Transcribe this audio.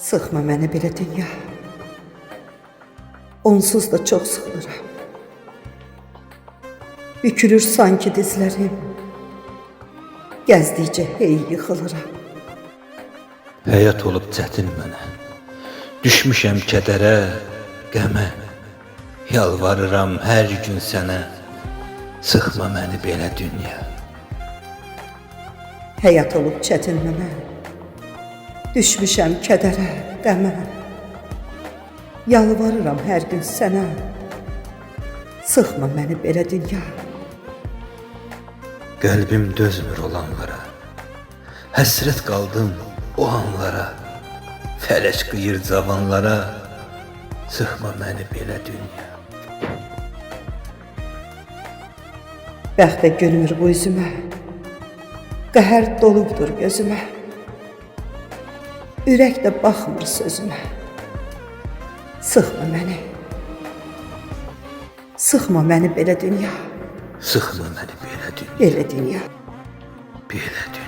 Sıxma məni belə dünya. Onsuz da çox sıxılıram. Bükülür sanki dizlərim. Gəzdikcə hey yıxılıram. Həyat olub çətin mənə. Düşmüşəm kədərə, qəmə. Yalvarıram hər gün sənə. Sıxma məni belə dünya. Həyat olub çətin mənə. Düşmüşəm kədərə, qəmə. Yalvarıram hər gün sənə. Sıxma məni belə dünya. Qəlbim dözmür olanlara. Həsrət qaldım o anlara. Fələk qıyır cavanlara. Sıxma məni belə dünya. Bəxtə gülmür bu üzümə. Qəhər dolubdur gözümə. Ürək də baxmır sözümə. Sıxma məni. Sıxma məni belə dünya. Sıxma məni belə dünya. Belə dünya. Belə dünya.